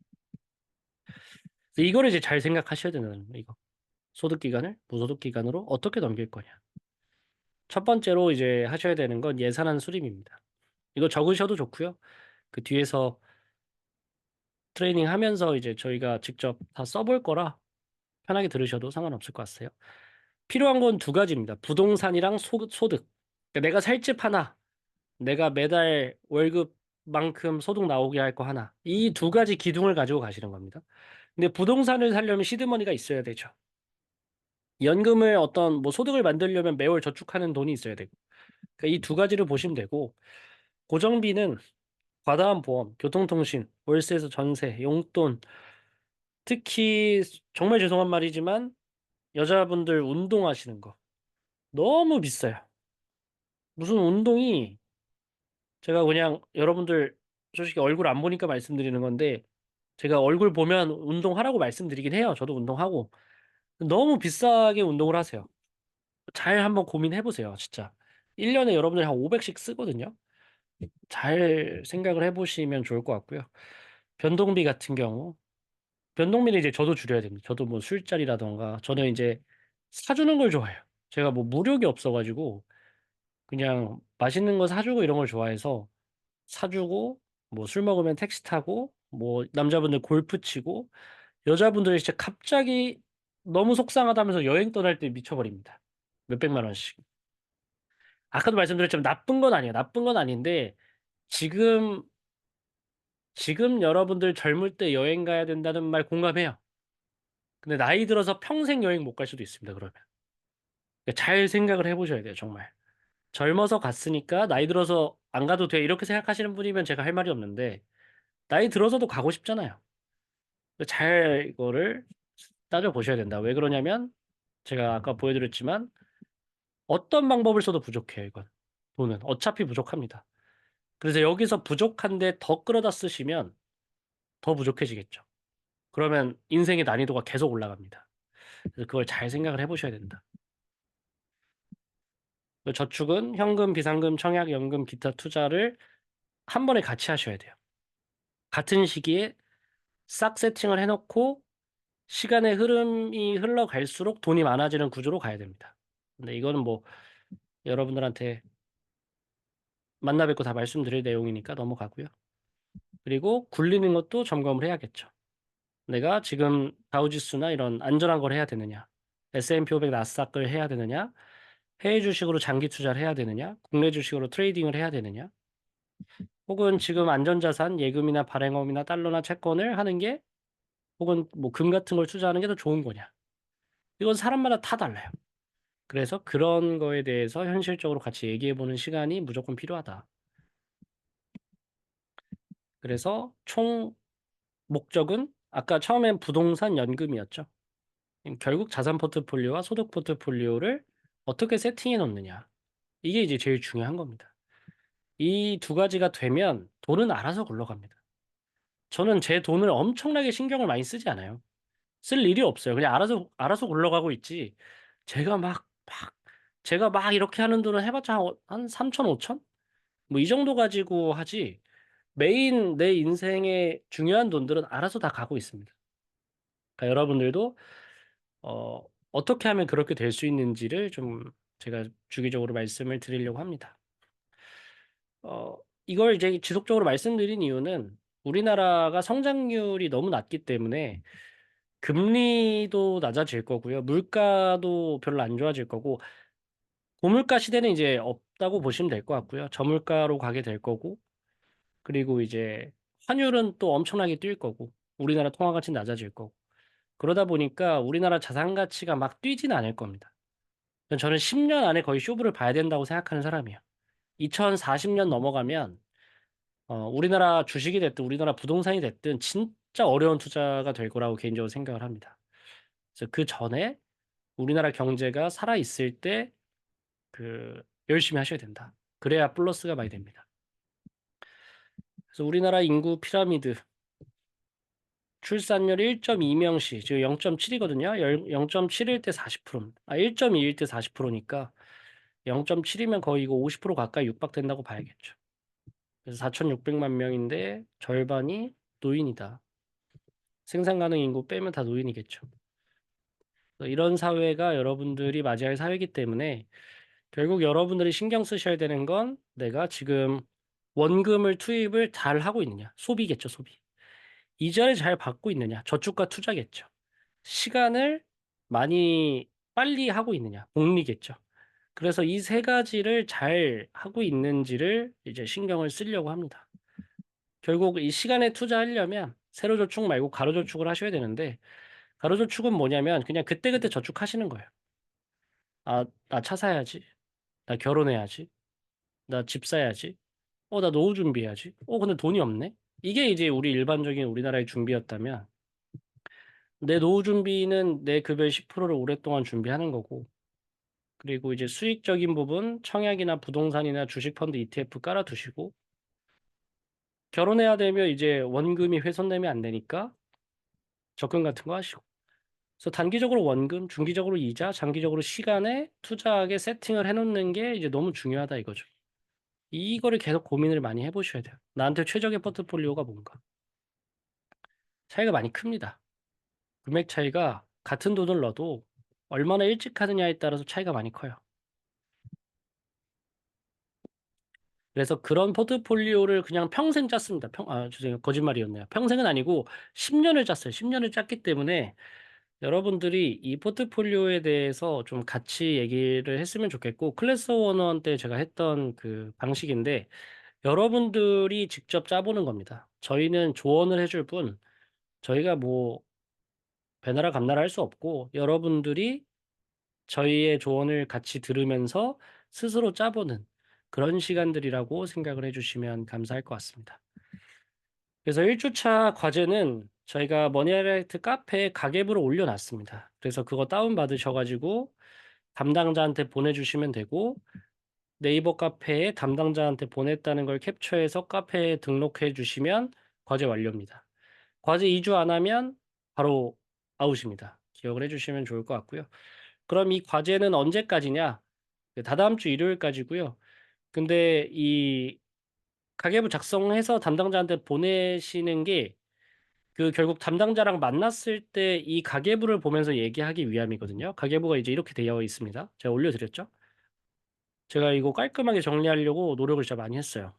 그래서 이거를 이제 잘 생각하셔야 되는 거예요. 이거. 소득 기간을 무소득 기간으로 어떻게 넘길 거냐. 첫 번째로 이제 하셔야 되는 건 예산안 수립입니다. 이거 적으셔도 좋고요. 그 뒤에서 트레이닝 하면서 이제 저희가 직접 다 써볼 거라 편하게 들으셔도 상관없을 것 같아요. 필요한 건 두 가지입니다. 부동산이랑 소득. 그러니까 내가 살 집 하나, 내가 매달 월급만큼 소득 나오게 할 거 하나. 이 두 가지 기둥을 가지고 가시는 겁니다. 근데 부동산을 사려면 시드머니가 있어야 되죠. 연금을 어떤 뭐 소득을 만들려면 매월 저축하는 돈이 있어야 되고. 그러니까 이 두 가지를 보시면 되고, 고정비는 과다한 보험, 교통통신, 월세에서 전세, 용돈, 특히 정말 죄송한 말이지만 여자분들 운동하시는 거 너무 비싸요. 무슨 운동이 제가 그냥 여러분들 솔직히 얼굴 안 보니까 말씀드리는 건데 제가 얼굴 보면 운동하라고 말씀드리긴 해요. 저도 운동하고 너무 비싸게 운동을 하세요. 잘 한번 고민해 보세요, 진짜. 1년에 여러분들이 한 500씩 쓰거든요. 잘 생각을 해 보시면 좋을 것 같고요. 변동비 같은 경우 변동비는 이제 저도 줄여야 됩니다. 저도 뭐 술자리라던가 저는 이제 사주는 걸 좋아해요. 제가 뭐 무력이 없어 가지고 그냥 맛있는 거 사주고 이런 걸 좋아해서 사주고 뭐 술 먹으면 택시 타고 뭐 남자분들 골프 치고 여자분들이 진짜 갑자기 너무 속상하다면서 여행 떠날 때 미쳐버립니다. 몇백만 원씩. 아까도 말씀드렸지만 나쁜 건 아니에요. 나쁜 건 아닌데 지금 여러분들 젊을 때 여행 가야 된다는 말 공감해요. 근데 나이 들어서 평생 여행 못 갈 수도 있습니다, 그러면. 그러니까 잘 생각을 해 보셔야 돼요, 정말. 젊어서 갔으니까 나이 들어서 안 가도 돼. 이렇게 생각하시는 분이면 제가 할 말이 없는데 나이 들어서도 가고 싶잖아요. 잘 이거를 따져보셔야 된다. 왜 그러냐면 제가 아까 보여드렸지만 어떤 방법을 써도 부족해요, 이건. 돈은. 어차피 부족합니다. 그래서 여기서 부족한데 더 끌어다 쓰시면 더 부족해지겠죠. 그러면 인생의 난이도가 계속 올라갑니다. 그래서 그걸 잘 생각을 해보셔야 된다. 저축은 현금, 비상금, 청약, 연금, 기타 투자를 한 번에 같이 하셔야 돼요. 같은 시기에 싹 세팅을 해놓고 시간의 흐름이 흘러갈수록 돈이 많아지는 구조로 가야 됩니다. 근데 이거는 뭐 여러분들한테 만나 뵙고 다 말씀드릴 내용이니까 넘어가고요. 그리고 굴리는 것도 점검을 해야겠죠. 내가 지금 다우지수나 이런 안전한 걸 해야 되느냐, S&P 500 나스닥을 해야 되느냐, 해외 주식으로 장기 투자를 해야 되느냐, 국내 주식으로 트레이딩을 해야 되느냐, 혹은 지금 안전자산, 예금이나 발행업이나 달러나 채권을 하는 게 혹은 뭐 금 같은 걸 투자하는 게 더 좋은 거냐. 이건 사람마다 다 달라요. 그래서 그런 거에 대해서 현실적으로 같이 얘기해보는 시간이 무조건 필요하다. 그래서 총 목적은 아까 처음엔 부동산 연금이었죠. 결국 자산 포트폴리오와 소득 포트폴리오를 어떻게 세팅해 놓느냐. 이게 이제 제일 중요한 겁니다. 이 두 가지가 되면 돈은 알아서 굴러갑니다. 저는 제 돈을 엄청나게 신경을 많이 쓰지 않아요. 쓸 일이 없어요. 그냥 알아서 굴러가고 있지. 제가 제가 막 이렇게 하는 돈은 해봤자 한 3천, 5천? 뭐 이 정도 가지고 하지. 메인 내 인생의 중요한 돈들은 알아서 다 가고 있습니다. 그러니까 여러분들도 어떻게 하면 그렇게 될 수 있는지를 좀 제가 주기적으로 말씀을 드리려고 합니다. 어, 이걸 이제 지속적으로 말씀드린 이유는 우리나라가 성장률이 너무 낮기 때문에 금리도 낮아질 거고요. 물가도 별로 안 좋아질 거고, 고물가 시대는 이제 없다고 보시면 될 것 같고요. 저물가로 가게 될 거고, 그리고 이제 환율은 또 엄청나게 뛸 거고, 우리나라 통화 가치 낮아질 거고. 그러다 보니까 우리나라 자산 가치가 막 뛰지는 않을 겁니다. 저는 10년 안에 거의 쇼부를 봐야 된다고 생각하는 사람이에요. 2040년 넘어가면 우리나라 주식이 됐든 우리나라 부동산이 됐든 진짜 어려운 투자가 될 거라고 개인적으로 생각을 합니다. 그래서 그 전에 우리나라 경제가 살아 있을 때 열심히 하셔야 된다. 그래야 플러스가 많이 됩니다. 그래서 우리나라 인구 피라미드 출산율 1.2명시 지금 0.7이거든요. 0.7일 때 40%입니다. 1.2일 때 40%니까 0.7이면 거의 이거 50% 가까이 육박된다고 봐야겠죠. 그래서 4,600만 명인데 절반이 노인이다. 생산 가능 인구 빼면 다 노인이겠죠. 이런 사회가 여러분들이 맞이할 사회이기 때문에 결국 여러분들이 신경 쓰셔야 되는 건 내가 지금 원금을 투입을 잘 하고 있느냐. 소비겠죠, 소비. 이자를 잘 받고 있느냐. 저축과 투자겠죠. 시간을 많이 빨리 하고 있느냐. 복리겠죠. 그래서 이 세 가지를 잘 하고 있는지를 이제 신경을 쓰려고 합니다. 결국 이 시간에 투자하려면 세로 저축 말고 가로 저축을 하셔야 되는데 가로 저축은 뭐냐면 그냥 그때그때 저축하시는 거예요. 아, 나 차 사야지. 나 결혼해야지. 나 집 사야지. 나 노후 준비해야지. 근데 돈이 없네. 이게 이제 우리 일반적인 우리나라의 준비였다면 내 노후 준비는 내 급여의 10%를 오랫동안 준비하는 거고 그리고 이제 수익적인 부분 청약이나 부동산이나 주식 펀드 ETF 깔아두시고 결혼해야 되면 이제 원금이 훼손되면 안 되니까 적금 같은 거 하시고 그래서 단기적으로 원금, 중기적으로 이자, 장기적으로 시간에 투자하게 세팅을 해놓는 게 이제 너무 중요하다 이거죠. 이거를 계속 고민을 많이 해보셔야 돼요. 나한테 최적의 포트폴리오가 뭔가. 차이가 많이 큽니다. 금액 차이가 같은 돈을 넣어도 얼마나 일찍 하느냐에 따라서 차이가 많이 커요. 그래서 그런 포트폴리오를 그냥 평생 짰습니다. 죄송해요. 거짓말이었네요. 평생은 아니고 10년을 짰어요. 10년을 짰기 때문에 여러분들이 이 포트폴리오에 대해서 좀 같이 얘기를 했으면 좋겠고, 클래스 101 때 제가 했던 그 방식인데, 여러분들이 직접 짜보는 겁니다. 저희는 조언을 해줄 뿐, 저희가 뭐, 배나라 감나라 할 수 없고, 여러분들이 저희의 조언을 같이 들으면서 스스로 짜보는 그런 시간들이라고 생각을 해주시면 감사할 것 같습니다. 그래서 1주차 과제는 저희가 머니하이라이트 카페에 가계부를 올려놨습니다. 그래서 그거 다운받으셔가지고 담당자한테 보내주시면 되고, 네이버 카페에 담당자한테 보냈다는 걸 캡처해서 카페에 등록해 주시면 과제 완료입니다. 과제 2주 안 하면 바로 아웃입니다. 기억을 해주시면 좋을 것 같고요. 그럼 이 과제는 언제까지냐? 다다음 주 일요일까지고요. 근데 이 가계부 작성해서 담당자한테 보내시는 게 그 결국 담당자랑 만났을 때 이 가계부를 보면서 얘기하기 위함이거든요. 가계부가 이제 이렇게 되어 있습니다. 제가 올려드렸죠. 제가 이거 깔끔하게 정리하려고 노력을 진짜 많이 했어요.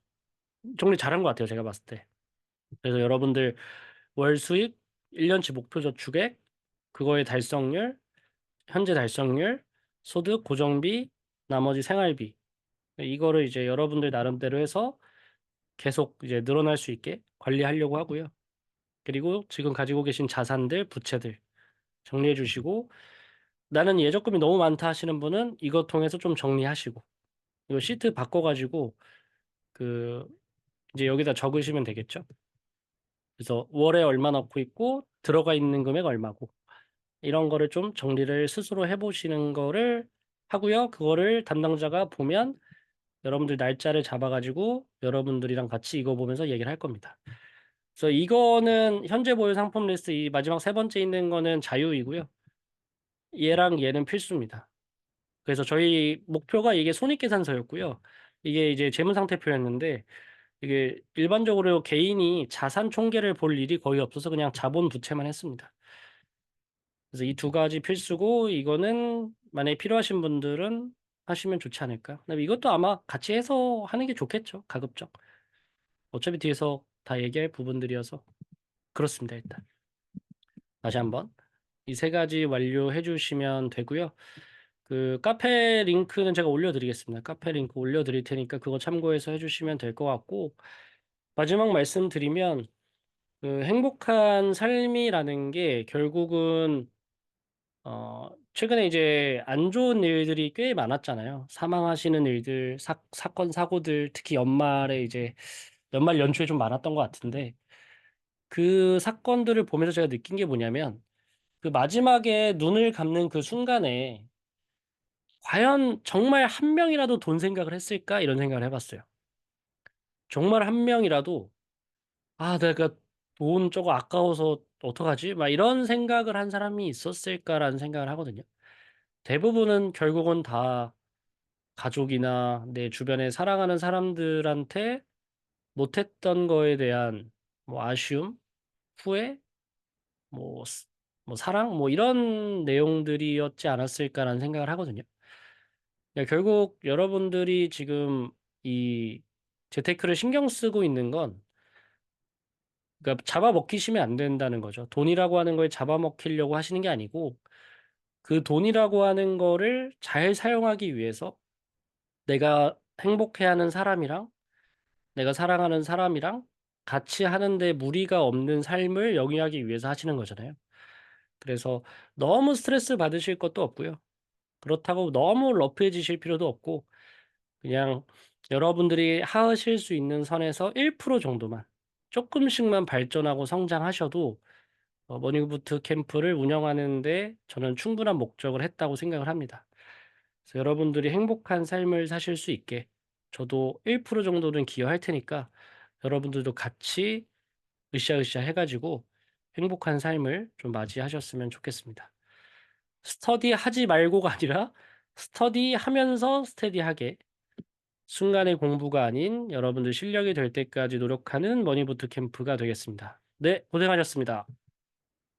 정리 잘한 것 같아요, 제가 봤을 때. 그래서 여러분들 월 수익, 1년치 목표 저축액, 그거의 달성률, 현재 달성률, 소득, 고정비, 나머지 생활비. 이거를 이제 여러분들 나름대로 해서 계속 이제 늘어날 수 있게 관리하려고 하고요. 그리고 지금 가지고 계신 자산들, 부채들 정리해 주시고, 나는 예적금이 너무 많다 하시는 분은 이거 통해서 좀 정리하시고, 이거 시트 바꿔가지고, 그, 이제 여기다 적으시면 되겠죠. 그래서 월에 얼마 넣고 있고, 들어가 있는 금액 얼마고, 이런 거를 좀 정리를 스스로 해보시는 거를 하고요. 그거를 담당자가 보면 여러분들 날짜를 잡아가지고 여러분들이랑 같이 이거 보면서 얘기를 할 겁니다. 그래서 이거는 현재 보유 상품 리스트 이 마지막 세 번째 있는 거는 자유이고요. 얘랑 얘는 필수입니다. 그래서 저희 목표가 이게 손익계산서였고요. 이게 이제 재무상태표였는데 이게 일반적으로 개인이 자산 총계를 볼 일이 거의 없어서 그냥 자본 부채만 했습니다. 그래서 이 두 가지 필수고 이거는 만약에 필요하신 분들은 하시면 좋지 않을까. 그다음에 이것도 아마 같이 해서 하는 게 좋겠죠. 가급적. 어차피 뒤에서 다 얘기할 부분들이어서 그렇습니다. 일단 다시 한번 이 세 가지 완료해 주시면 되고요. 그 카페 링크는 제가 올려드리겠습니다. 카페 링크 올려드릴 테니까 그거 참고해서 해주시면 될 것 같고 마지막 말씀드리면 그 행복한 삶이라는 게 결국은 최근에 이제 안 좋은 일들이 꽤 많았잖아요. 사망하시는 일들, 사건, 사고들, 특히 연말에 이제 연말 연초에 좀 많았던 것 같은데 그 사건들을 보면서 제가 느낀 게 뭐냐면 그 마지막에 눈을 감는 그 순간에 과연 정말 한 명이라도 돈 생각을 했을까? 이런 생각을 해봤어요. 정말 한 명이라도 아, 내가 돈 저거 아까워서 어떡하지? 막 이런 생각을 한 사람이 있었을까라는 생각을 하거든요. 대부분은 결국은 다 가족이나 내 주변에 사랑하는 사람들한테 못했던 거에 대한 뭐 아쉬움, 후회, 뭐, 뭐 사랑, 뭐 이런 내용들이었지 않았을까라는 생각을 하거든요. 결국 여러분들이 지금 이 재테크를 신경 쓰고 있는 건 그러니까 잡아먹히시면 안 된다는 거죠. 돈이라고 하는 걸 잡아먹히려고 하시는 게 아니고 그 돈이라고 하는 거를 잘 사용하기 위해서 내가 행복해하는 사람이랑 내가 사랑하는 사람이랑 같이 하는데 무리가 없는 삶을 영위하기 위해서 하시는 거잖아요. 그래서 너무 스트레스 받으실 것도 없고요. 그렇다고 너무 러프해지실 필요도 없고 그냥 여러분들이 하실 수 있는 선에서 1% 정도만 조금씩만 발전하고 성장하셔도 머니부트 캠프를 운영하는데 저는 충분한 목적을 했다고 생각을 합니다. 그래서 여러분들이 행복한 삶을 사실 수 있게 저도 1% 정도는 기여할 테니까 여러분들도 같이 으쌰으쌰 해가지고 행복한 삶을 좀 맞이하셨으면 좋겠습니다. 스터디 하지 말고가 아니라 스터디 하면서 스테디하게 순간의 공부가 아닌 여러분들 실력이 될 때까지 노력하는 머니부트 캠프가 되겠습니다. 네, 고생하셨습니다.